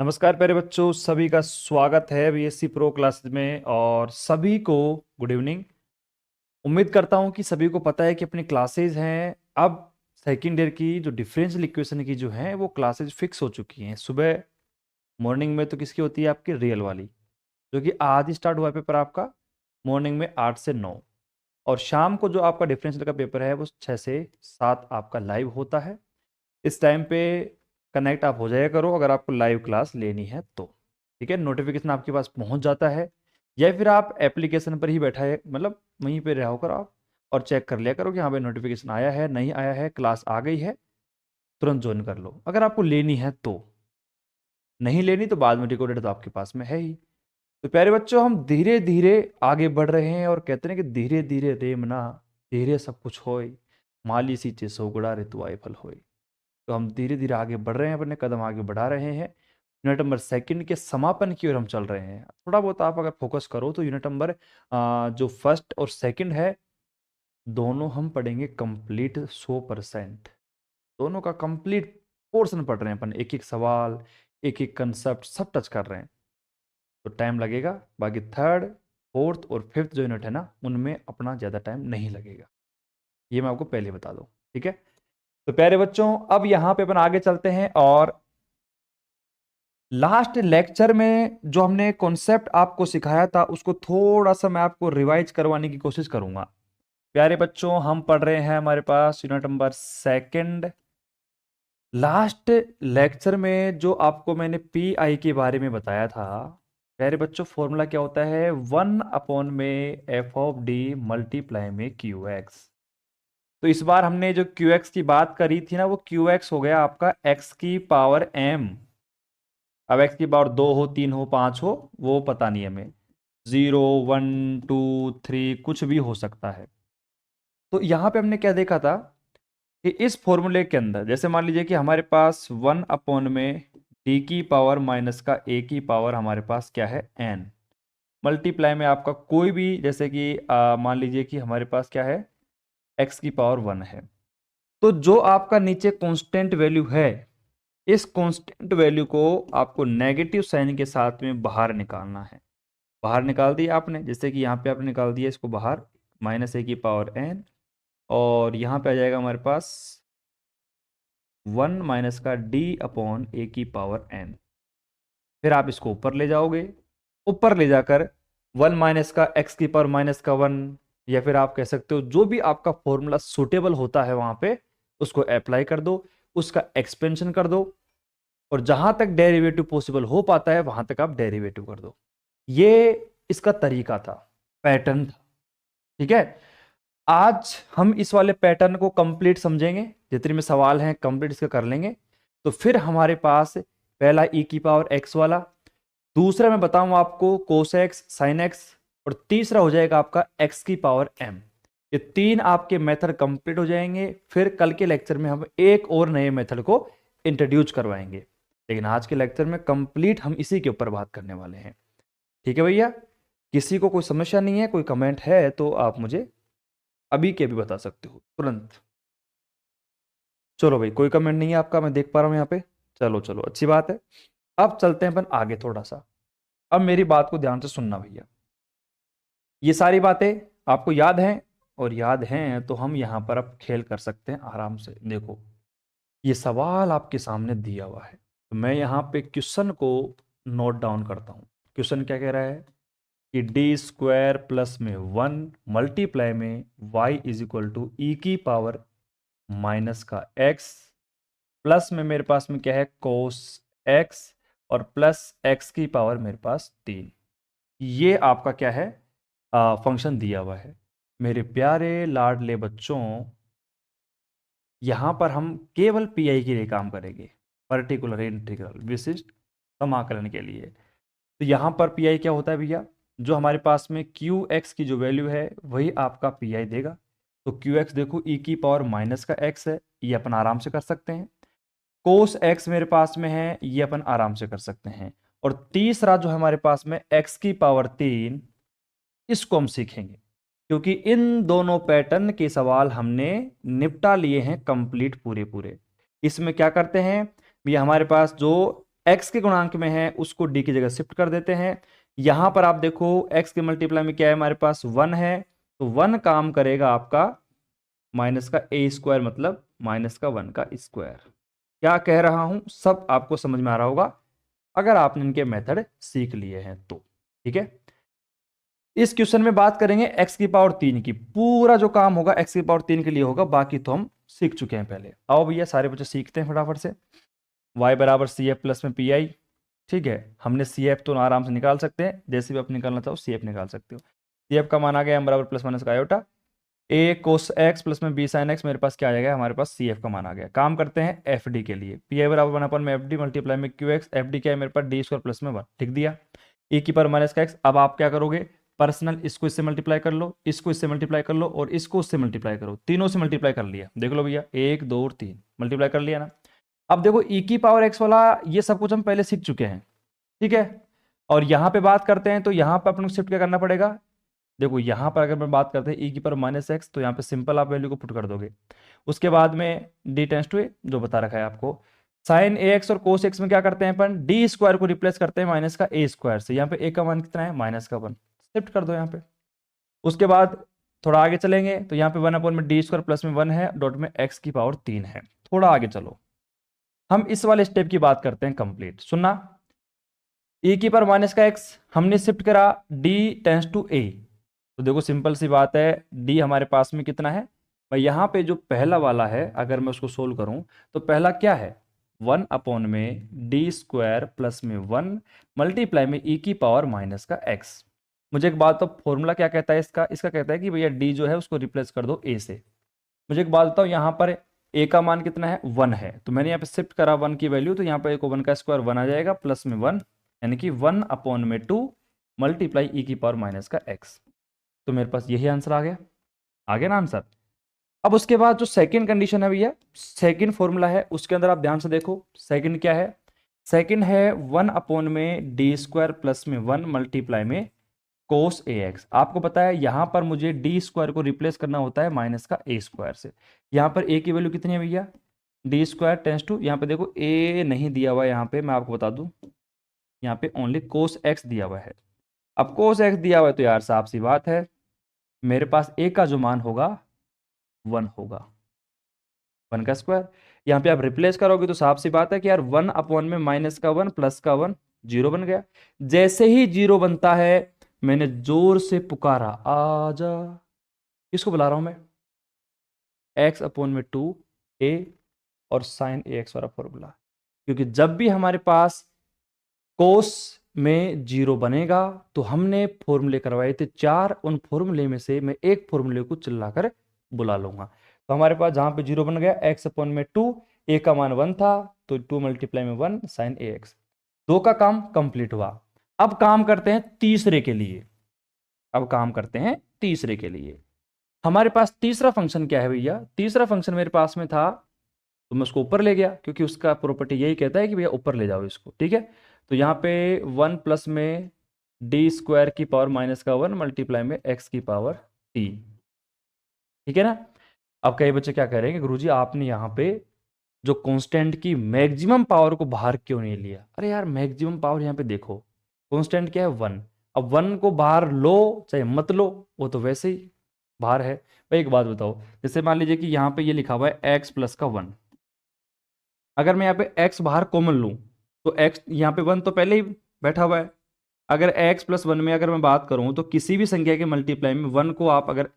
नमस्कार प्यारे बच्चों, सभी का स्वागत है बीएससी प्रो क्लासेस में। और सभी को गुड इवनिंग। उम्मीद करता हूं कि सभी को पता है कि अपनी क्लासेस हैं। अब सेकेंड ईयर की जो डिफरेंशियल इक्वेशन की जो है वो क्लासेस फिक्स हो चुकी हैं। सुबह मॉर्निंग में तो किसकी होती है? आपकी रियल वाली, जो कि आज ही स्टार्ट हुआ है पेपर आपका। मॉर्निंग में 8 से 9, और शाम को जो आपका डिफरेंशियल का पेपर है वो 6 से 7 आपका लाइव होता है। इस टाइम पे कनेक्ट आप हो जाया करो अगर आपको लाइव क्लास लेनी है तो। ठीक है, नोटिफिकेशन आपके पास पहुंच जाता है, या फिर आप एप्लीकेशन पर ही बैठा है, मतलब वहीं पे रहो करो आप, और चेक कर लिया करो कि हाँ भाई नोटिफिकेशन आया है नहीं आया है, क्लास आ गई है, तुरंत ज्वाइन कर लो अगर आपको लेनी है तो। नहीं लेनी तो बाद में रिकॉर्डेड तो आपके पास में है ही। तो प्यारे बच्चों, हम धीरे धीरे आगे बढ़ रहे हैं, और कहते हैं कि धीरे धीरे रेमना धीरे सब कुछ होय, माली सींचे सोगड़ा रे तू आए फल होय। तो हम धीरे धीरे आगे बढ़ रहे हैं, अपने कदम आगे बढ़ा रहे हैं। यूनिट नंबर सेकंड के समापन की ओर हम चल रहे हैं। थोड़ा बहुत आप अगर फोकस करो तो यूनिट नंबर जो फर्स्ट और सेकंड है, दोनों हम पढ़ेंगे कंप्लीट 100%। दोनों का कंप्लीट पोर्शन पढ़ रहे हैं अपन, एक एक सवाल, एक एक कंसेप्ट सब टच कर रहे हैं। तो टाइम लगेगा। बाकी थर्ड, फोर्थ और फिफ्थ जो यूनिट है ना, उनमें अपना ज़्यादा टाइम नहीं लगेगा, ये मैं आपको पहले बता दूं। ठीक है, तो प्यारे बच्चों अब यहाँ पे अपन आगे चलते हैं। और लास्ट लेक्चर में जो हमने कॉन्सेप्ट आपको सिखाया था उसको थोड़ा सा मैं आपको रिवाइज करवाने की कोशिश करूंगा। प्यारे बच्चों, हम पढ़ रहे हैं, हमारे पास unit number second. Last lecture में जो आपको मैंने पी आई के बारे में बताया था, प्यारे बच्चों फॉर्मूला क्या होता है? 1 में एफ ऑफ डी मल्टीप्लाई में क्यू एक्स। तो इस बार हमने जो क्यू एक्स की बात करी थी ना, वो क्यू एक्स हो गया आपका एक्स की पावर एम। अब एक्स की पावर 2 हो, 3 हो, 5 हो, वो पता नहीं हमें। 0 1 2 3 कुछ भी हो सकता है। तो यहां पे हमने क्या देखा था कि इस फॉर्मूले के अंदर जैसे मान लीजिए कि हमारे पास 1 में डी की पावर माइनस का ए की पावर हमारे पास क्या है? एन। मल्टीप्लाई में आपका कोई भी, जैसे कि मान लीजिए कि हमारे पास क्या है? एक्स की पावर 1 है। तो जो आपका नीचे कांस्टेंट वैल्यू है, इस कांस्टेंट वैल्यू को आपको नेगेटिव साइन के साथ में बाहर निकालना है। बाहर निकाल दिया आपने, जैसे कि यहाँ पे आपने निकाल दिया इसको बाहर, माइनस ए की पावर एन, और यहाँ पे आ जाएगा हमारे पास 1 माइनस का डी अपॉन ए की पावर एन। फिर आप इसको ऊपर ले जाओगे, ऊपर ले जाकर 1 माइनस का एक्स की पावर माइनस का 1, या फिर आप कह सकते हो जो भी आपका फॉर्मूला सुटेबल होता है वहां पे उसको अप्लाई कर दो, उसका एक्सपेंशन कर दो, और जहां तक डेरिवेटिव पॉसिबल हो पाता है वहां तक आप डेरिवेटिव कर दो। ये इसका तरीका था, पैटर्न था। ठीक है, आज हम इस वाले पैटर्न को कंप्लीट समझेंगे, जितने में सवाल हैं कंप्लीट इसका कर लेंगे। तो फिर हमारे पास पहला ई की पावर एक्स वाला, दूसरा मैं बताऊं आपको कोस एक्स साइन एक्स, और तीसरा हो जाएगा आपका एक्स की पावर एम। ये तीन आपके मेथड कंप्लीट हो जाएंगे। फिर कल के लेक्चर में हम एक और नए मेथड को इंट्रोड्यूस करवाएंगे, लेकिन आज के लेक्चर में कंप्लीट हम इसी के ऊपर बात करने वाले हैं। ठीक है भैया, किसी को कोई समस्या नहीं है, कोई कमेंट है तो आप मुझे अभी के अभी बता सकते हो तुरंत। चलो भाई, कोई कमेंट नहीं है आपका, मैं देख पा रहा हूं यहाँ पे। चलो चलो, अच्छी बात है। अब चलते हैं अपन आगे थोड़ा सा। अब मेरी बात को ध्यान से सुनना भैया। ये सारी बातें आपको याद हैं, और याद हैं तो हम यहाँ पर अब खेल कर सकते हैं आराम से। देखो, ये सवाल आपके सामने दिया हुआ है, तो मैं यहाँ पे क्वेश्चन को नोट डाउन करता हूँ। क्वेश्चन क्या कह रहा है कि डी स्क्वायर प्लस में 1 मल्टीप्लाई में y इज इक्वल टू ई की पावर माइनस का x, प्लस में मेरे पास में क्या है? कोस x, और प्लस x की पावर मेरे पास 3। ये आपका क्या है? फंक्शन दिया हुआ है। मेरे प्यारे लाडले बच्चों, यहां पर हम केवल पी आई के लिए काम करेंगे, पर्टिकुलर इंटीग्रल विशिष्ट समाकलन के लिए। तो यहां पर पी आई क्या होता है भैया? जो हमारे पास में क्यू एक्स की जो वैल्यू है वही आपका पी आई देगा। तो क्यू एक्स देखो ई की पावर माइनस का एक्स है, ये अपन आराम से कर सकते हैं। कोस एक्स मेरे पास में है, ये अपन आराम से कर सकते हैं। और तीसरा जो हमारे पास में एक्स की पावर 3, इसको हम सीखेंगे, क्योंकि इन दोनों पैटर्न के सवाल हमने निपटा लिए हैं कंप्लीट पूरे पूरे। इसमें क्या करते हैं, ये हमारे पास जो x के गुणांक में है उसको d की जगह शिफ्ट कर देते हैं। यहां पर आप देखो x के मल्टीप्लाई में क्या है, हमारे पास 1 है, तो 1 काम करेगा आपका माइनस का a स्क्वायर, मतलब माइनस का 1 का स्क्वायर। क्या कह रहा हूं सब आपको समझ में आ रहा होगा अगर आपने इनके मेथड सीख लिए हैं तो। ठीक है, इस क्वेश्चन में बात करेंगे x की पावर 3 की। पूरा जो काम होगा x की पावर 3 के लिए होगा, बाकी तो हम सीख चुके हैं पहले। आओ भैया सारे बच्चे सीखते हैं फटाफट से। y बराबर सी एफ प्लस में पी आई। ठीक है, हमने सी एफ तो आराम से निकाल सकते हैं, जैसे भी आप निकालना चाहो सी एफ निकाल सकते हो। सी एफ का मान आ गया m बराबर प्लस माइनस का आयोटा ए कोस एक्स प्लस में बी साइन एक्स। मेरे पास क्या आ जाएगा, हमारे पास सी एफ का मान आ गया। काम करते हैं एफ डी के लिए। पी आई बराबर 1 में एफ डी मल्टीप्लाई में क्यू एक्स। एफ डी क्या है मेरे पास, डी स्क्वायर प्लस में 1। ठीक दिया, e की पावर माइनस का एक्स। अब आप क्या करोगे, पर्सनल इसको इससे मल्टीप्लाई कर लो, इसको इससे मल्टीप्लाई कर लो और इसको उससे मल्टीप्लाई करो। तीनों से मल्टीप्लाई कर लिया, देख लो भैया 1 2 और 3 मल्टीप्लाई कर लिया ना। अब देखो e की पावर x वाला ये सब कुछ हम पहले सीख चुके हैं। ठीक है, और यहां पे बात करते हैं तो यहां पे अपन को शिफ्ट क्या करना पड़ेगा। देखो यहां पर अगर मैं बात करते हैं e की पावर माइनस एक्स, तो यहाँ पे सिंपल आप वैल्यू को पुट कर दोगे। उसके बाद में d टेंस टू ए जो बता रखा है आपको। साइन ए एक्स और कोस एक्स में क्या करते हैं अपन, डी स्क्वायर को रिप्लेस करते हैं माइनस का ए स्क्वायर से। यहाँ पे ए का मान कितना है, माइनस का 1, शिफ्ट कर दो यहाँ पे। उसके बाद थोड़ा आगे चलेंगे तो यहाँ पे 1 अपॉन में डी स्क्वायर प्लस में 1 है, डॉट में एक्स की पावर 3 है। थोड़ा आगे चलो, हम इस वाले स्टेप की बात करते हैं कंप्लीट। सुनना, e की पावर माइनस का x हमने शिफ्ट करा d टेंस टू a, तो देखो सिंपल सी बात है, d हमारे पास में कितना है भाई, यहाँ पे जो पहला वाला है अगर मैं उसको सोल्व करूं तो पहला क्या है 1 अपॉन में डी स्क्वायर प्लस में 1 मल्टीप्लाई में e की पावर माइनस का x। मुझे एक बात तो, फॉर्मूला क्या कहता है इसका, इसका कहता है कि भैया d जो है उसको रिप्लेस कर दो a से। मुझे एक बात बताओ, यहाँ पर a का मान कितना है 1 है, तो मैंने यहाँ पे शिफ्ट करा 1 की वैल्यू, तो यहाँ पर एक 1 का स्क्वायर 1 आ जाएगा प्लस में 1, यानी कि 1 अपॉन में 2 मल्टीप्लाई e की पावर माइनस का x। तो मेरे पास यही आंसर आ गया ना आंसर। अब उसके बाद जो सेकंड कंडीशन है भैया, सेकंड फॉर्मूला है, उसके अंदर आप ध्यान से देखो सेकंड क्या है। सेकंड है 1 अपॉन में डी स्क्वायर प्लस में 1 मल्टीप्लाई में कोस ए एक्स। आपको पता है यहां पर मुझे डी स्क्वायर को रिप्लेस करना होता है माइनस का ए स्क्वायर से। यहां पर ए की वैल्यू कितनी है भैया, डी स्क्वायर टेंस टू, यहाँ पे देखो ए नहीं दिया हुआ है, यहाँ पे मैं आपको बता दूं, यहाँ पे ओनली कोस एक्स दिया हुआ है। अब कोस एक्स दिया हुआ है तो यार साफ सी बात है, मेरे पास ए का जो मान होगा 1 होगा, 1 का स्क्वायर। यहाँ पे आप रिप्लेस करोगे तो साफ सी बात है कि यार 1 अपॉन में माइनस का 1 प्लस का 1 जीरो बन गया। जैसे ही जीरो बनता है मैंने जोर से पुकारा आजा, किसको बुला रहा हूं मैं, एक्स अपॉन में 2 ए और साइन ए एक्स वाला फॉर्मूला। क्योंकि जब भी हमारे पास कोस में जीरो बनेगा तो हमने फॉर्मूले करवाए थे 4, उन फॉर्मूले में से मैं एक फॉर्मूले को चिल्लाकर बुला लूंगा। तो हमारे पास जहां पे जीरो बन गया एक्स अपॉन में 2, ए का मान 1 था तो 2 मल्टीप्लाई में 1 साइन ए एक्स। 2 का काम कंप्लीट हुआ। अब काम करते हैं तीसरे के लिए, अब काम करते हैं तीसरे के लिए। हमारे पास तीसरा फंक्शन क्या है भैया, तीसरा फंक्शन मेरे पास में था तो मैं उसको ऊपर ले गया, क्योंकि उसका प्रॉपर्टी यही कहता है कि भैया ऊपर ले जाओ इसको। ठीक है, तो यहाँ पे 1 प्लस में डी स्क्वायर की पावर माइनस का 1 मल्टीप्लाई में एक्स की पावर टी। ठीक है ना। अब कई बच्चे क्या कह रहे हैं कि गुरुजी आपने यहाँ पे जो कांस्टेंट की मैक्सिमम पावर को बाहर क्यों नहीं लिया। अरे यार मैक्सिमम पावर यहाँ पे देखो, कांस्टेंट क्या है 1, अब 1 को बाहर लो चाहे मत लो वो तो वैसे ही बाहर है। भाई एक बात बताओ, जैसे मान लीजिए कि यहाँ पे ये लिखा हुआ है x प्लस का 1, अगर मैं यहाँ पे x बाहर कॉमन लूँ तो x यहाँ पे 1 तो पहले ही बैठा हुआ है। अगर x प्लस 1 में अगर मैं बात करूँ तो किसी भी संख्या के मल्टीप्लाई में 1 को आप अगर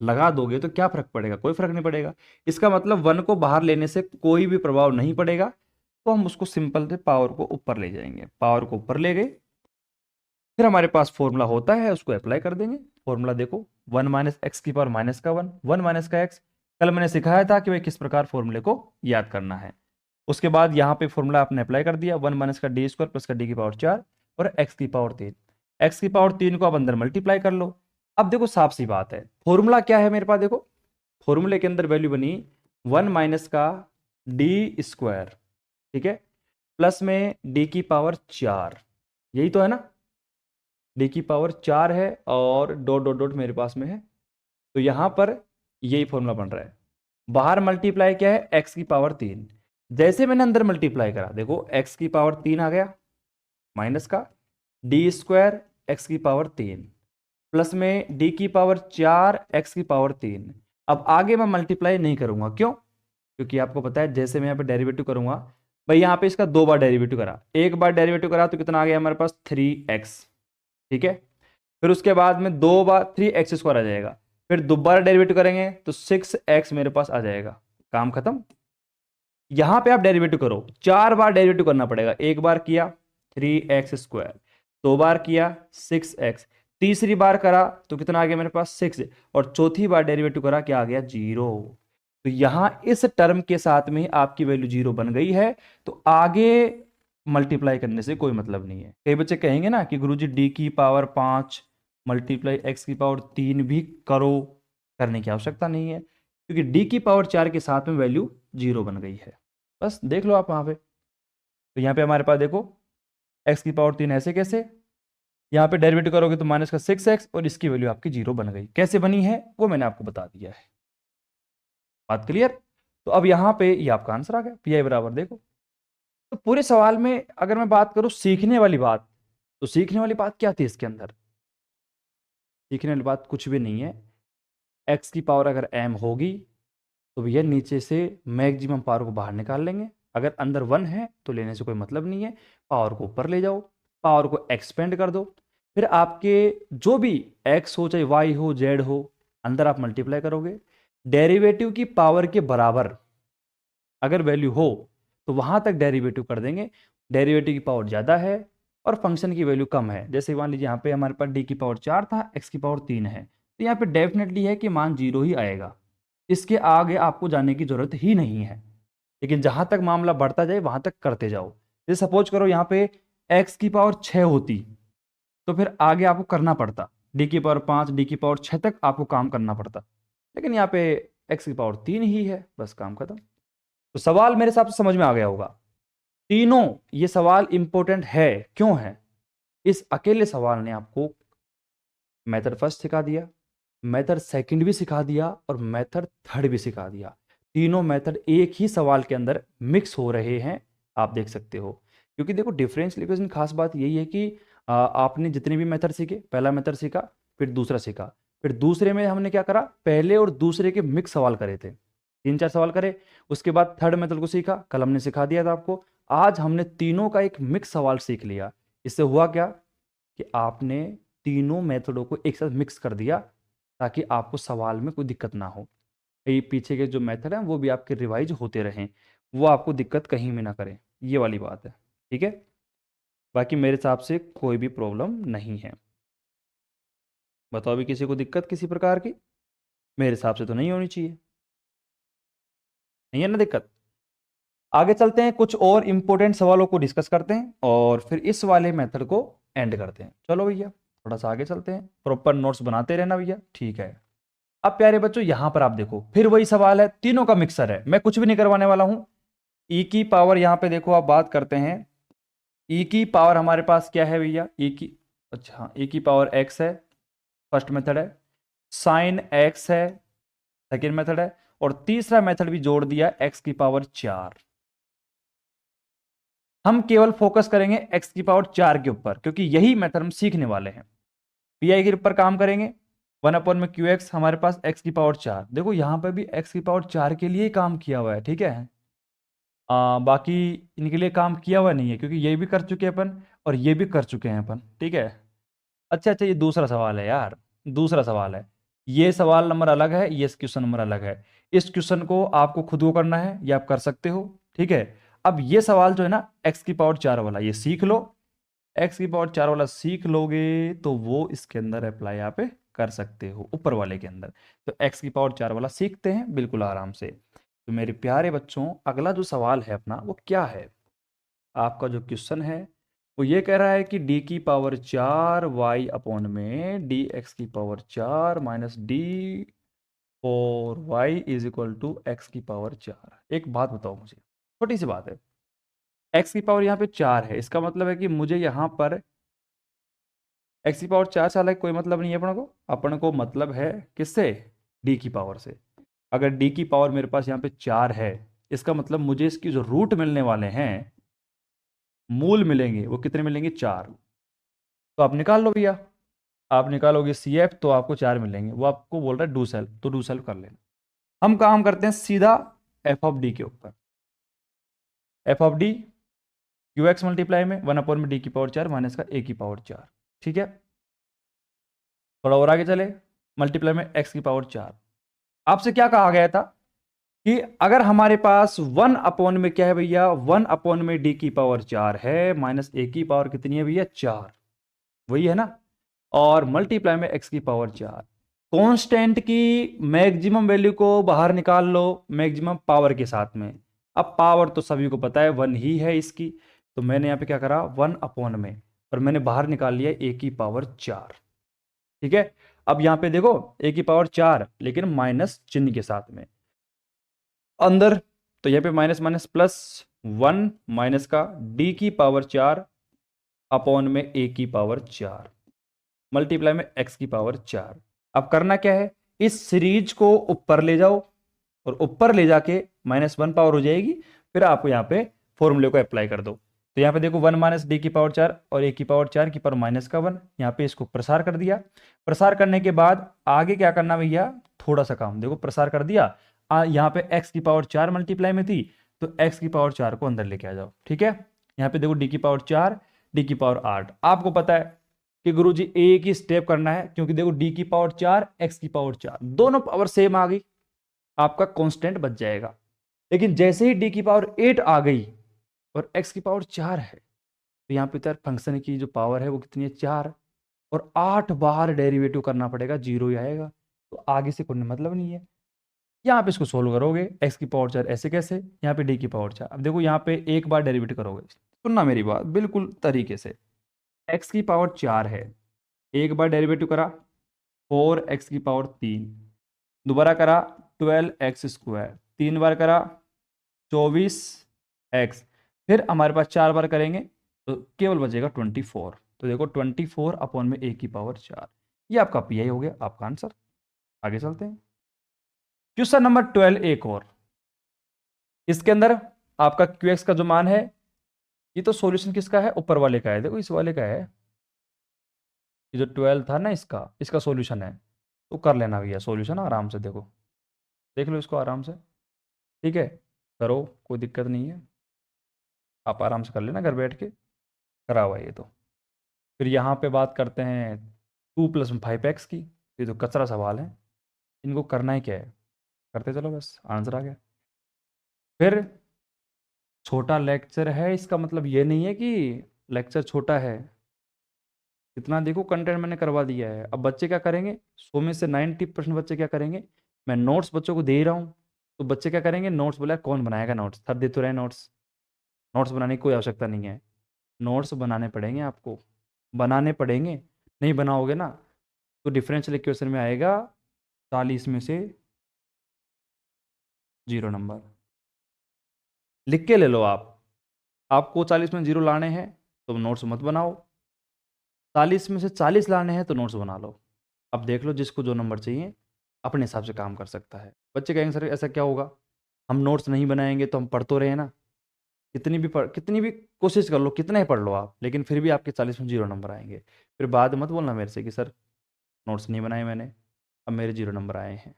लगा दोगे तो क्या फर्क पड़ेगा, कोई फर्क नहीं पड़ेगा। इसका मतलब 1 को बाहर लेने से कोई भी प्रभाव नहीं पड़ेगा, तो हम उसको सिंपल से पावर को ऊपर ले जाएंगे। पावर को ऊपर ले गए, फिर हमारे पास फॉर्मूला होता है उसको अप्लाई कर देंगे। फॉर्मूला देखो 1 माइनस एक्स की पावर माइनस का 1, 1 माइनस का एक्स। कल मैंने सिखाया था कि भाई किस प्रकार फॉर्मूले को याद करना है। उसके बाद यहाँ पे फॉर्मूला आपने अप्लाई कर दिया, 1 माइनस का डी स्क्वायर प्लस का डी की पावर 4 और एक्स की पावर 3। एक्स की पावर 3 को आप अंदर मल्टीप्लाई कर लो। अब देखो साफ सी बात है, फॉर्मूला क्या है मेरे पास, देखो फॉर्मूले के अंदर वैल्यू बनी 1 माइनस का डी स्क्वायर, ठीक है, प्लस में डी की पावर 4, यही तो है ना, डी की पावर 4 है और डॉट डॉट डॉट मेरे पास में है, तो यहां पर यही फॉर्मूला बन रहा है। बाहर मल्टीप्लाई क्या है, एक्स की पावर 3, जैसे मैंने अंदर मल्टीप्लाई करा, देखो x की पावर 3 आ गया माइनस का डी स्क्वायर एक्स की पावर 3 प्लस में डी की पावर 4 एक्स की पावर 3। अब आगे मैं मल्टीप्लाई नहीं करूंगा, क्यों? क्योंकि आपको पता है जैसे मैं यहाँ पे डेरिवेटिव करूंगा, भाई यहाँ पे इसका 2 बार डेरिवेटिव करा, एक बार डेरिवेटिव करा तो कितना आ गया हमारे पास 3x, ठीक है। फिर उसके बाद में 2 बार 3x² आ जाएगा, फिर दोबारा डेरिवेटिव करेंगे तो 6x मेरे पास आ जाएगा, काम खत्म। यहां पे आप डेरिवेटिव करो, 4 बार डेरिवेटिव करना पड़ेगा, एक बार किया 3x², 2 बार किया 6x, तीसरी बार करा तो कितना आ गया मेरे पास 6, और चौथी बार डेरिवेटिव करा क्या आ गया 0। तो यहां इस टर्म के साथ में आपकी वैल्यू 0 बन गई है, तो आगे मल्टीप्लाई करने से कोई मतलब नहीं है। कई बच्चे कहेंगे ना कि गुरुजी डी की पावर 5 मल्टीप्लाई एक्स की पावर 3 भी करो, करने की आवश्यकता नहीं है, क्योंकि डी की पावर 4 के साथ में वैल्यू 0 बन गई है। बस देख लो आप वहां पे। तो यहाँ पे हमारे पास देखो एक्स की पावर 3 ऐसे कैसे, यहाँ पे डेरिवेटिव करोगे तो माइनस का 6x और इसकी वैल्यू आपकी 0 बन गई। कैसे बनी है वो मैंने आपको बता दिया है, बात क्लियर? तो अब यहाँ पे ये आपका आंसर आ गया, पी बराबर देखो। तो पूरे सवाल में अगर मैं बात करूं सीखने वाली बात, तो सीखने वाली बात क्या थी इसके अंदर? सीखने वाली बात कुछ भी नहीं है। एक्स की पावर अगर m होगी तो भैया नीचे से मैक्सिमम पावर को बाहर निकाल लेंगे, अगर अंदर 1 है तो लेने से कोई मतलब नहीं है, पावर को ऊपर ले जाओ, पावर को एक्सपेंड कर दो, फिर आपके जो भी x हो चाहे y हो z हो, अंदर आप मल्टीप्लाई करोगे, डेरिवेटिव की पावर के बराबर अगर वैल्यू हो तो वहां तक डेरिवेटिव कर देंगे, डेरिवेटिव की पावर ज़्यादा है और फंक्शन की वैल्यू कम है, जैसे मान लीजिए यहाँ पे हमारे पास डी की पावर 4 था, एक्स की पावर 3 है, तो यहाँ पे डेफिनेटली है कि मान 0 ही आएगा, इसके आगे आपको जाने की जरूरत ही नहीं है। लेकिन जहां तक मामला बढ़ता जाए वहां तक करते जाओ। जैसे सपोज करो यहाँ पे एक्स की पावर 6 होती तो फिर आगे आपको करना पड़ता डी की पावर 5 डी की पावर 6 तक आपको काम करना पड़ता, लेकिन यहाँ पे एक्स की पावर 3 ही है, बस काम खत्म। तो सवाल मेरे हिसाब से समझ में आ गया होगा तीनों। ये सवाल इंपॉर्टेंट है, क्यों है? इस अकेले सवाल ने आपको मेथड फर्स्ट सिखा दिया, मेथड सेकंड भी सिखा दिया और मेथड थर्ड भी सिखा दिया। तीनों मेथड एक ही सवाल के अंदर मिक्स हो रहे हैं, आप देख सकते हो। क्योंकि देखो डिफरेंशियल इक्वेशन खास बात यही है कि आपने जितने भी मेथड सीखे, पहला मेथड सीखा फिर दूसरा सीखा, फिर दूसरे में हमने क्या करा, पहले और दूसरे के मिक्स सवाल करे थे, 3-4 सवाल करे, उसके बाद थर्ड मेथड को सीखा, कल हमने सिखा दिया था आपको, आज हमने तीनों का एक मिक्स सवाल सीख लिया। इससे हुआ क्या कि आपने तीनों मेथडों को एक साथ मिक्स कर दिया ताकि आपको सवाल में कोई दिक्कत ना हो, ये पीछे के जो मेथड हैं वो भी आपके रिवाइज होते रहें, वो आपको दिक्कत कहीं में ना करें, ये वाली बात है, ठीक है। बाकी मेरे हिसाब से कोई भी प्रॉब्लम नहीं है। बताओ भी किसी को दिक्कत किसी प्रकार की? मेरे हिसाब से तो नहीं होनी चाहिए, नहीं है ना दिक्कत। आगे चलते हैं, कुछ और इंपॉर्टेंट सवालों को डिस्कस करते हैं और फिर इस वाले मेथड को एंड करते हैं। चलो भैया थोड़ा सा आगे चलते हैं, प्रॉपर नोट्स बनाते रहना भैया, ठीक है। अब प्यारे बच्चों यहां पर आप देखो फिर वही सवाल है, तीनों का मिक्सर है, मैं कुछ भी नहीं करवाने वाला हूं। ई की पावर यहां पे देखो आप बात करते हैं, ई की पावर हमारे पास क्या है भैया, ई की, अच्छा ई की पावर एक्स है, फर्स्ट मेथड है, साइन एक्स है सेकेंड मेथड है, और तीसरा मेथड भी जोड़ दिया एक्स की पावर 4। हम केवल फोकस करेंगे एक्स की पावर 4 के ऊपर, क्योंकि यही मेथड हम सीखने वाले हैं। पीआई के ऊपर काम करेंगे, 1/QX हमारे पास एक्स की पावर 4, देखो यहां पर भी एक्स की पावर 4 के लिए ही काम किया हुआ है, ठीक है। बाकी इनके लिए काम किया हुआ नहीं है, क्योंकि ये भी कर चुके हैं अपन और ये भी कर चुके हैं अपन, ठीक है। अच्छा अच्छा, ये दूसरा सवाल है यार, दूसरा सवाल है, ये सवाल नंबर अलग है, ये क्वेश्चन नंबर अलग है, इस क्वेश्चन को आपको खुद को करना है, ये आप कर सकते हो, ठीक है। अब ये सवाल जो है ना एक्स की पावर 4 वाला, ये सीख लो, एक्स की पावर 4 वाला सीख लोगे तो वो इसके अंदर अप्लाई आप कर सकते हो ऊपर वाले के अंदर। तो एक्स की पावर 4 वाला सीखते हैं बिल्कुल आराम से। तो मेरे प्यारे बच्चों अगला जो सवाल है अपना वो क्या है, आपका जो क्वेश्चन है वो ये कह रहा है कि डी की पावर 4 वाई अपॉन में डी एक्स की पावर 4 माइनस डी और y is equal to x की पावर 4। एक बात बताओ मुझे, छोटी सी बात है, एक्स की पावर यहाँ पे 4 है, इसका मतलब है कि मुझे यहाँ पर एक्स की पावर 4 से अलग कोई मतलब नहीं है अपन को मतलब है किससे, डी की पावर से। अगर डी की पावर मेरे पास यहाँ पे 4 है, इसका मतलब मुझे इसकी जो रूट मिलने वाले हैं, मूल मिलेंगे, वो कितने मिलेंगे? 4। तो आप निकाल लो भैया, आप निकालोगे CF तो आपको 4 मिलेंगे। वो आपको बोल रहा है डू सेल्फ, तो डू सेल्फ कर लेना। हम काम करते हैं सीधा एफ ऑफ डी के ऊपर। F of D Q x multiply में 1 में डी की पावर 4 माइनस का ए की पावर 4। ठीक है, थोड़ा और आगे चले, मल्टीप्लाई में एक्स की पावर 4। आपसे क्या कहा गया था कि अगर हमारे पास 1 में क्या है भैया, 1 में डी की पावर 4 है, माइनस ए की पावर कितनी है भैया? 4, वही है ना, और मल्टीप्लाई में एक्स की पावर 4। कांस्टेंट की मैक्सिमम वैल्यू को बाहर निकाल लो मैक्सिमम पावर के साथ में। अब पावर तो सभी को पता है 1 ही है इसकी, तो मैंने यहां पे क्या करा, 1 में, और मैंने बाहर निकाल लिया ए की पावर 4। ठीक है, अब यहां पे देखो ए की पावर 4 लेकिन माइनस चिन्ह के साथ में अंदर, तो यहां पे माइनस माइनस प्लस 1 माइनस का डी की पावर 4 अपॉन में ए की पावर 4 मल्टीप्लाई में एक्स की पावर 4। अब करना क्या है, इस सीरीज को ऊपर ले जाओ, और ऊपर ले जाके -1 पावर हो जाएगी, फिर आपको यहाँ पे फॉर्मूले को अप्लाई कर दो। तो यहाँ पे देखो 1 माइनस डी की पावर 4 और ए की पावर 4 की पावर माइनस का 1, यहाँ पे इसको प्रसार कर दिया। प्रसार करने के बाद आगे क्या करना भैया, थोड़ा सा काम, देखो प्रसार कर दिया, यहाँ पे एक्स की पावर 4 मल्टीप्लाई में थी, तो एक्स की पावर 4 को अंदर लेके आ जाओ। ठीक है, यहाँ पे देखो डी की पावर 4 डी की पावर 8। आपको पता है कि गुरुजी एक ही स्टेप करना है, क्योंकि देखो डी की पावर 4 एक्स की पावर 4 दोनों पावर सेम आ गई, आपका कांस्टेंट बच जाएगा। लेकिन जैसे ही डी की पावर 8 आ गई और एक्स की पावर 4 है, तो यहाँ पे तो फंक्शन की जो पावर है वो कितनी है? 4, और 8 बार डेरिवेटिव करना पड़ेगा, 0 ही आएगा, तो आगे से कोई मतलब नहीं है। यहाँ पे इसको सोल्व करोगे, एक्स की पावर 4 ऐसे कैसे, यहाँ पे डी की पावर 4। अब देखो यहाँ पे एक बार डेरिवेटिव करोगे, सुनना मेरी बात बिल्कुल तरीके से, एक्स की पावर 4 है, एक बार डेरिवेटिव करा 4x की पावर 3, दोबारा करा 12x², 3 बार करा 24x, फिर हमारे पास 4 बार करेंगे तो केवल बचेगा 24। तो देखो 24 अपॉन में ए की पावर 4, ये आपका पीआई हो गया, आपका आंसर। आगे चलते हैं, क्वेश्चन नंबर 12 एक और। इसके अंदर आपका क्यूएक्स का जो मान है, ये तो सॉल्यूशन किसका है? ऊपर वाले का है, देखो इस वाले का है, ये जो 12 था ना, इसका सॉल्यूशन है, तो कर लेना भैया सॉल्यूशन आराम से, देखो देख लो इसको आराम से। ठीक है, करो, कोई दिक्कत नहीं है, आप आराम से कर लेना घर बैठ के, करा हुआ है ये तो। फिर यहाँ पे बात करते हैं 2 + 5x की, ये तो कचरा सवाल है, इनको करना ही क्या है, करते चलो बस, आंसर आ गया। फिर छोटा लेक्चर है, इसका मतलब ये नहीं है कि लेक्चर छोटा है, इतना देखो कंटेंट मैंने करवा दिया है। अब बच्चे क्या करेंगे, 100 में से 90% बच्चे क्या करेंगे, मैं नोट्स बच्चों को दे ही रहा हूँ, तो बच्चे क्या करेंगे, नोट्स बोला कौन बनाएगा नोट्स, सब दे तो रहे नोट्स, नोट्स बनाने की कोई आवश्यकता नहीं है, नोट्स बनाने पड़ेंगे आपको, बनाने पड़ेंगे, नहीं बनाओगे ना तो डिफरेंशियल इक्वेशन में आएगा 40 में से 0 नंबर, लिख के ले लो आप। आपको 40 में 0 लाने हैं तो नोट्स मत बनाओ, 40 में से 40 लाने हैं तो नोट्स बना लो। अब देख लो जिसको जो नंबर चाहिए अपने हिसाब से काम कर सकता है। बच्चे कहेंगे सर ऐसा क्या होगा, हम नोट्स नहीं बनाएंगे तो हम पढ़ तो रहे ना, कितनी भी कोशिश कर लो, कितना ही पढ़ लो आप, लेकिन फिर भी आपके 40 में 0 नंबर आएंगे। फिर बाद मत बोलना मेरे से कि सर नोट्स नहीं बनाए मैंने, अब मेरे 0 नंबर आए हैं।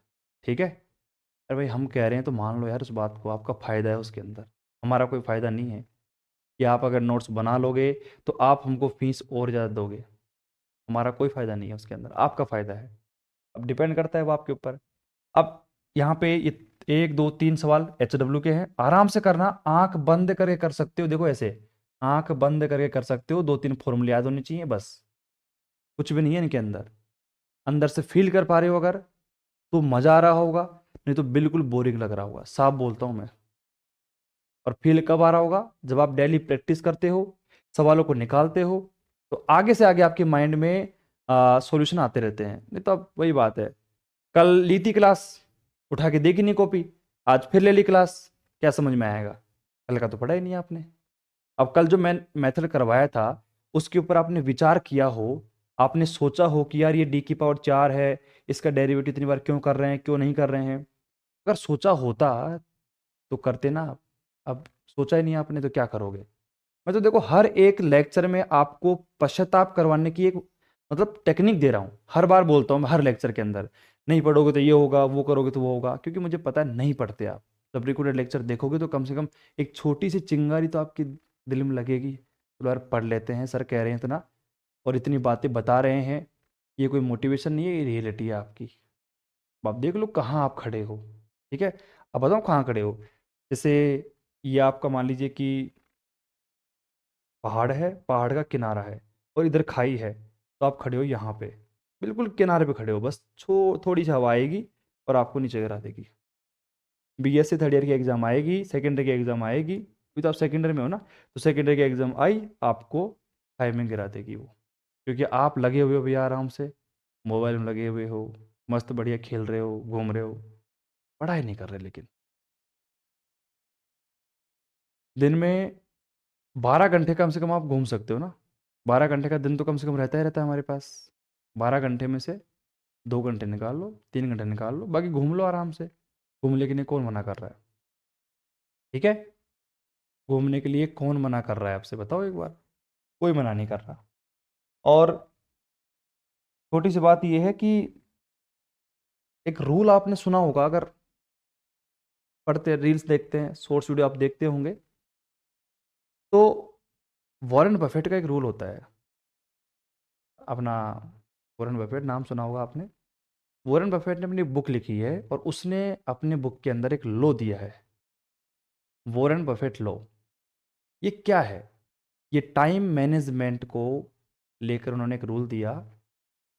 ठीक है, अरे भाई हम कह रहे हैं तो मान लो यार उस बात को, आपका फ़ायदा है उसके अंदर, हमारा कोई फ़ायदा नहीं है कि आप अगर नोट्स बना लोगे तो आप हमको फीस और ज़्यादा दोगे, हमारा कोई फ़ायदा नहीं है उसके अंदर, आपका फ़ायदा है। अब डिपेंड करता है वो आपके ऊपर। अब यहाँ पे ये 1 2 3 सवाल HW के हैं, आराम से करना, आंख बंद करके कर सकते हो, देखो ऐसे आंख बंद करके कर सकते हो, 2 3 फॉर्मूले याद होने चाहिए बस, कुछ भी नहीं है इनके अंदर। अंदर से फील कर पा रहे हो अगर तो मज़ा आ रहा होगा, नहीं तो बिल्कुल बोरिंग लग रहा होगा, साफ बोलता हूँ मैं। और फील कब आ रहा होगा, जब आप डेली प्रैक्टिस करते हो, सवालों को निकालते हो, तो आगे से आगे आपके माइंड में सॉल्यूशन आते रहते हैं। नहीं तो अब वही बात है, कल ली थी क्लास, उठा के देखी नहीं कॉपी, आज फिर ले ली क्लास, क्या समझ में आएगा, कल का तो पढ़ा ही नहीं आपने। अब कल जो मैं मेथड करवाया था उसके ऊपर आपने विचार किया हो, आपने सोचा हो कि यार ये डी की पावर 4 है, इसका डेरिवेटिव इतनी बार क्यों कर रहे हैं, क्यों नहीं कर रहे हैं, अगर सोचा होता तो करते ना आप। अब सोचा ही नहीं आपने तो क्या करोगे। मैं तो देखो हर एक लेक्चर में आपको पश्चाताप करवाने की एक मतलब टेक्निक दे रहा हूँ, हर बार बोलता हूँ मैं हर लेक्चर के अंदर, नहीं पढ़ोगे तो ये होगा, वो करोगे तो वो होगा, क्योंकि मुझे पता है नहीं पढ़ते आप। जब रिकॉर्डेड लेक्चर देखोगे तो कम से कम एक छोटी सी चिंगारी तो आपकी दिल में लगेगी, तो यार पढ़ लेते हैं, सर कह रहे हैं इतना और इतनी बातें बता रहे हैं, ये कोई मोटिवेशन नहीं है, ये रियलिटी है आपकी। अब आप देख लो कहाँ आप खड़े हो। ठीक है, अब बताओ कहाँ खड़े हो। जैसे ये आपका मान लीजिए कि पहाड़ है, पहाड़ का किनारा है और इधर खाई है, तो आप खड़े हो यहाँ पे, बिल्कुल किनारे पे खड़े हो, बस थोड़ी सी हवा आएगी और आपको नीचे गिरा देगी। बीएससी थर्ड ईयर की एग्जाम आएगी, सेकेंडरी की एग्जाम आएगी, अभी तो आप सेकेंडरी में हो ना, तो सेकेंडरी की एग्जाम आई, आपको खाई में गिरा देगी वो, क्योंकि आप लगे हुए हो भैया आराम से, मोबाइल में लगे हुए हो, मस्त बढ़िया खेल रहे हो, घूम रहे हो, पढ़ाई नहीं कर रहे। लेकिन दिन में 12 घंटे कम से कम आप घूम सकते हो ना, 12 घंटे का दिन तो कम से कम रहता ही रहता है हमारे पास। 12 घंटे में से 2 घंटे निकाल लो, 3 घंटे निकाल लो, बाकी घूम लो आराम से। घूमने के लिए कौन मना कर रहा है? ठीक है, घूमने के लिए कौन मना कर रहा है आपसे, बताओ एक बार। कोई मना नहीं कर रहा। और छोटी सी बात यह है कि एक रूल आपने सुना होगा, अगर पढ़ते रील्स देखते हैं, शॉर्ट्स वीडियो आप देखते होंगे, तो वॉरेन बफेट का एक रूल होता है अपना। वॉरेन बफेट नाम सुना होगा आपने। वॉरेन बफेट ने अपनी बुक लिखी है और उसने अपने बुक के अंदर एक लॉ दिया है, वॉरेन बफेट लॉ। ये क्या है? ये टाइम मैनेजमेंट को लेकर उन्होंने एक रूल दिया,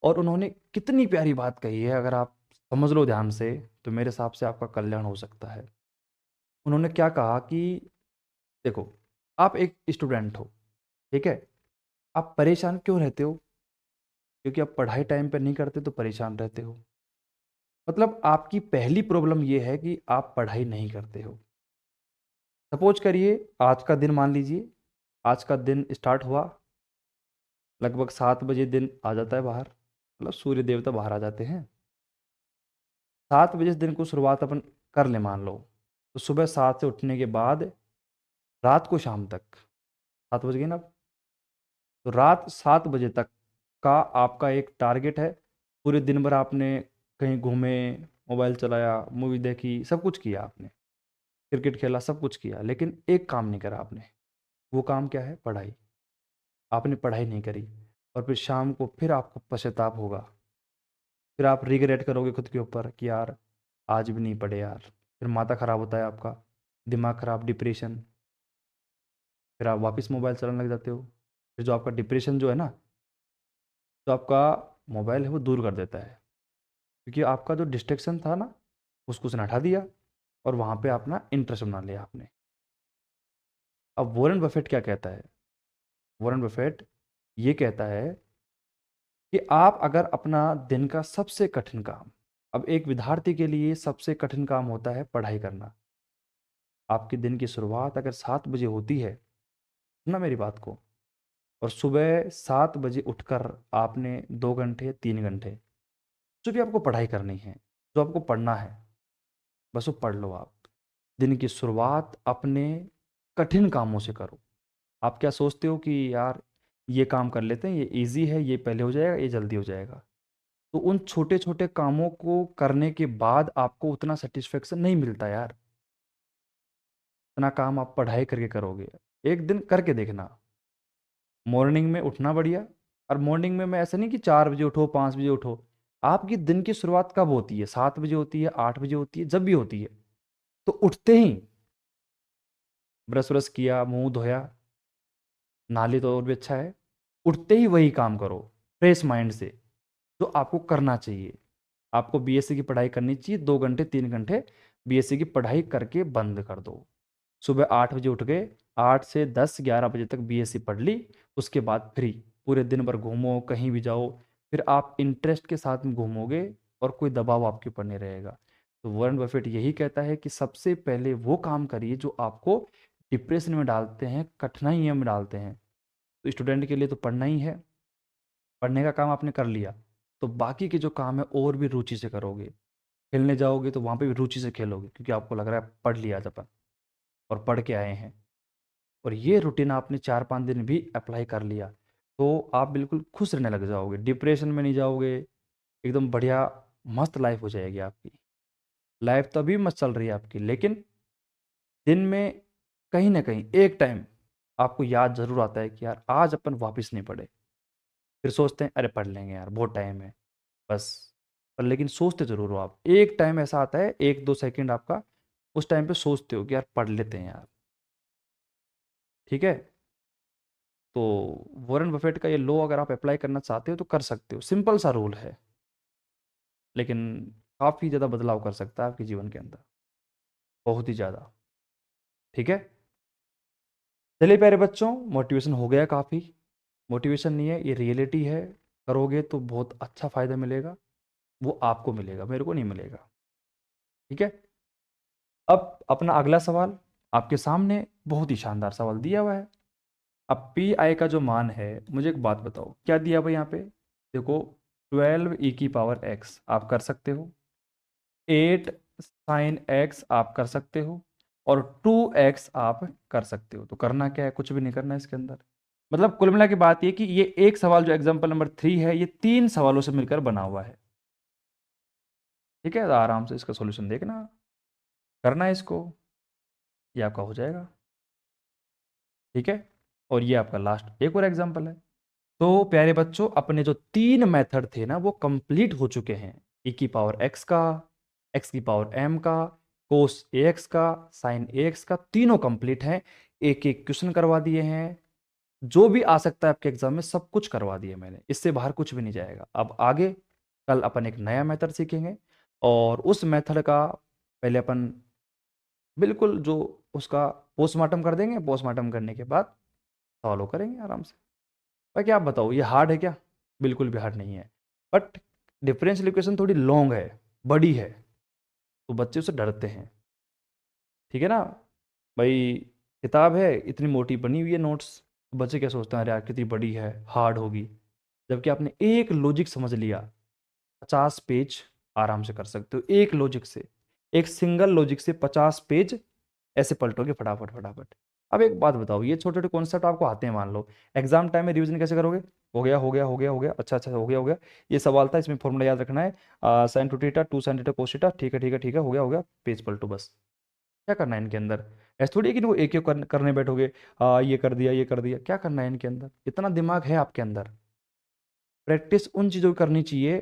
और उन्होंने कितनी प्यारी बात कही है, अगर आप समझ लो ध्यान से तो मेरे हिसाब से आपका कल्याण हो सकता है। उन्होंने क्या कहा कि देखो, आप एक स्टूडेंट हो, ठीक है, आप परेशान क्यों रहते हो? क्योंकि आप पढ़ाई टाइम पर नहीं करते तो परेशान रहते हो। मतलब आपकी पहली प्रॉब्लम ये है कि आप पढ़ाई नहीं करते हो। सपोज करिए आज का दिन मान लीजिए, आज का दिन स्टार्ट हुआ लगभग 7 बजे, दिन आ जाता है बाहर, मतलब सूर्य देवता बाहर आ जाते हैं। 7 बजे से दिन को शुरुआत अपन कर ले मान लो, तो सुबह 7 से उठने के बाद रात को शाम तक 7 बज गए ना, तो रात 7 बजे तक का आपका एक टारगेट है। पूरे दिन भर आपने कहीं घूमे, मोबाइल चलाया, मूवी देखी, सब कुछ किया आपने, क्रिकेट खेला, सब कुछ किया, लेकिन एक काम नहीं करा आपने। वो काम क्या है? पढ़ाई। आपने पढ़ाई नहीं करी, और फिर शाम को फिर आपको पश्चाताप होगा, फिर आप रिग्रेट करोगे खुद के ऊपर कि यार आज भी नहीं पढ़े यार। फिर माथा खराब होता है आपका, दिमाग खराब, डिप्रेशन, फिर आप वापस मोबाइल चलाने लग जाते हो। फिर जो आपका डिप्रेशन जो है ना, तो आपका मोबाइल है वो दूर कर देता है, क्योंकि आपका जो डिस्ट्रैक्शन था ना, उसको उसने हटा दिया और वहाँ पे अपना इंटरेस्ट बना लिया आपने। अब वॉरेन बफेट क्या कहता है? वॉरेन बफेट ये कहता है कि आप अगर अपना दिन का सबसे कठिन काम, अब एक विद्यार्थी के लिए सबसे कठिन काम होता है पढ़ाई करना। आपके दिन की शुरुआत अगर 7 बजे होती है ना मेरी बात को, और सुबह 7 बजे उठकर आपने 2 घंटे 3 घंटे जो भी आपको पढ़ाई करनी है, जो आपको पढ़ना है, बस वो पढ़ लो आप। दिन की शुरुआत अपने कठिन कामों से करो। आप क्या सोचते हो कि यार ये काम कर लेते हैं, ये इजी है, ये पहले हो जाएगा, ये जल्दी हो जाएगा, तो उन छोटे छोटे कामों को करने के बाद आपको उतना सेटिस्फेक्शन नहीं मिलता यार, इतना काम आप पढ़ाई करके करोगे। एक दिन करके देखना, मॉर्निंग में उठना बढ़िया। और मॉर्निंग में मैं ऐसा नहीं कि 4 बजे उठो, 5 बजे उठो, आपकी दिन की शुरुआत कब होती है? 7 बजे होती है, 8 बजे होती है, जब भी होती है, तो उठते ही ब्रश व्रश किया, मुंह धोया, नहा ली तो और भी अच्छा है, उठते ही वही काम करो फ्रेश माइंड से, जो आपको करना चाहिए। आपको बीएससी की पढ़ाई करनी चाहिए, 2 घंटे 3 घंटे बीएससी की पढ़ाई करके बंद कर दो। सुबह 8 बजे उठ गए, 8 से 10 11 बजे तक बीएससी पढ़ ली, उसके बाद फ्री, पूरे दिन भर घूमो, कहीं भी जाओ, फिर आप इंटरेस्ट के साथ में घूमोगे और कोई दबाव आपके ऊपर नहीं रहेगा। तो वॉरेन बफेट यही कहता है कि सबसे पहले वो काम करिए जो आपको डिप्रेशन में डालते हैं, कठिनाइयों में डालते हैं। तो स्टूडेंट के लिए तो पढ़ना ही है, पढ़ने का काम आपने कर लिया, तो बाकी के जो काम है और भी रुचि से करोगे। खेलने जाओगे तो वहाँ पे भी रुचि से खेलोगे, क्योंकि आपको लग रहा है पढ़ लिया आज अपन। और पढ़ के आए हैं और ये रूटीन आपने 4-5 दिन भी अप्लाई कर लिया तो आप बिल्कुल खुश रहने लग जाओगे, डिप्रेशन में नहीं जाओगे, एकदम बढ़िया मस्त लाइफ हो जाएगी आपकी। लाइफ तो अभी मस्त चल रही है आपकी, लेकिन दिन में कहीं ना कहीं एक टाइम आपको याद जरूर आता है कि यार आज अपन वापस नहीं पढ़े। फिर सोचते हैं अरे पढ़ लेंगे यार, बहुत टाइम है बस। पर लेकिन सोचते जरूर हो आप, एक टाइम ऐसा आता है 1-2 सेकंड आपका, उस टाइम पे सोचते हो कि यार पढ़ लेते हैं यार। ठीक है, तो वॉरेन बफेट का ये लॉ अगर आप अप्लाई करना चाहते हो तो कर सकते हो, सिंपल सा रूल है, लेकिन काफ़ी ज़्यादा बदलाव कर सकता है आपके जीवन के अंदर, बहुत ही ज़्यादा। ठीक है, चलिए प्यारे बच्चों, मोटिवेशन हो गया काफ़ी। मोटिवेशन नहीं है, ये रियलिटी है। करोगे तो बहुत अच्छा फ़ायदा मिलेगा, वो आपको मिलेगा, मेरे को नहीं मिलेगा। ठीक है, अब अपना अगला सवाल आपके सामने बहुत ही शानदार सवाल दिया हुआ है। अब पी आई का जो मान है, मुझे एक बात बताओ क्या दिया हुआ है यहाँ पे। देखो 12 e⁻x आप कर सकते हो, 8 sin x आप कर सकते हो, और 2x आप कर सकते हो। तो करना क्या है, कुछ भी नहीं करना है इसके अंदर। मतलब कुल मिला के बात ये कि ये एक सवाल जो एग्जाम्पल नंबर 3 है, ये 3 सवालों से मिलकर बना हुआ है। ठीक है, तो आराम से इसका सॉल्यूशन देखना, करना है इसको, ये आपका हो जाएगा। ठीक है, और ये आपका लास्ट एक और एग्जाम्पल है। तो प्यारे बच्चों, अपने जो 3 मेथड थे ना वो कंप्लीट हो चुके हैं। e⁻x का, x⁻m का, cos ax का, sin ax का, तीनों कंप्लीट हैं। एक एक क्वेश्चन करवा दिए हैं, जो भी आ सकता है आपके एग्जाम में सब कुछ करवा दिया मैंने, इससे बाहर कुछ भी नहीं जाएगा। अब आगे कल अपन एक नया मेथड सीखेंगे, और उस मेथड का पहले अपन बिल्कुल जो उसका पोस्टमार्टम कर देंगे, पोस्टमार्टम करने के बाद फॉलो करेंगे आराम से। बाकी आप बताओ ये हार्ड है क्या? बिल्कुल भी हार्ड नहीं है, बट डिफरेंशियल इक्वेशन थोड़ी लॉन्ग है, बड़ी है, तो बच्चे उससे डरते हैं। ठीक है ना भाई, किताब है इतनी मोटी बनी हुई है नोट्स, बच्चे क्या सोचते हैं अरे यार कितनी बड़ी है, हार्ड होगी। जबकि आपने एक लॉजिक समझ लिया, 50 पेज आराम से कर सकते हो एक लॉजिक से, एक सिंगल लॉजिक से 50 पेज ऐसे पलटोगे फटाफट फटाफट। अब एक बात बताओ, ये छोटे छोटे कॉन्सेप्ट आपको आते हैं, मान लो एग्जाम टाइम में रिवीजन कैसे करोगे? हो गया हो गया हो गया हो गया, अच्छा अच्छा हो गया हो गया, ये सवाल था इसमें फॉर्मूला याद रखना है, sign to theta 2 sin theta cos theta, ठीक है ठीक है ठीक है, हो गया, पेज पलटो बस। क्या करना है इनके अंदर? ऐसे थोड़ी है कि वो एक एक करने बैठोगे, ये कर दिया ये कर दिया, क्या करना है इनके अंदर? इतना दिमाग है आपके अंदर? प्रैक्टिस उन चीज़ों की करनी चाहिए,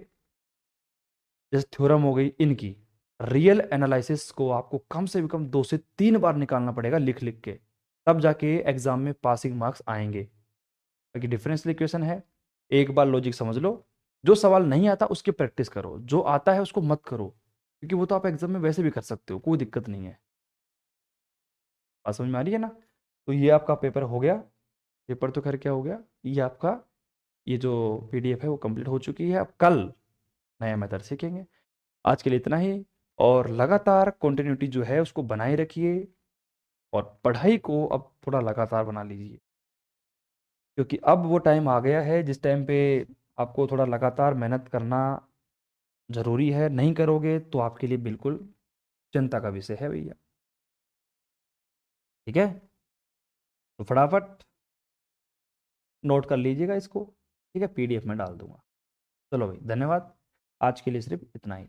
जैसे थ्योरम हो गई इनकी। रियल एनालिसिस को आपको कम से कम 2 से 3 बार निकालना पड़ेगा लिख लिख के, तब जाके एग्जाम में पासिंग मार्क्स आएंगे। क्योंकि डिफरेंशियल इक्वेशन है, एक बार लॉजिक समझ लो, जो सवाल नहीं आता उसकी प्रैक्टिस करो, जो आता है उसको मत करो, क्योंकि वो तो आप एग्जाम में वैसे भी कर सकते हो, कोई दिक्कत नहीं है। बात समझ में आ रही है ना? तो ये आपका पेपर हो गया, पेपर तो खैर क्या हो गया, ये आपका ये जो पीडीएफ है वो कंप्लीट हो चुकी है। अब कल नया मेथड सीखेंगे। आज के लिए इतना ही, और लगातार कंटिन्यूटी जो है उसको बनाए रखिए, और पढ़ाई को अब थोड़ा लगातार बना लीजिए, क्योंकि अब वो टाइम आ गया है जिस टाइम पे आपको थोड़ा लगातार मेहनत करना ज़रूरी है। नहीं करोगे तो आपके लिए बिल्कुल चिंता का विषय है भैया। ठीक है, तो फटाफट नोट कर लीजिएगा इसको। ठीक है, पीडीएफ में डाल दूंगा। चलो भाई, धन्यवाद, आज के लिए सिर्फ इतना ही।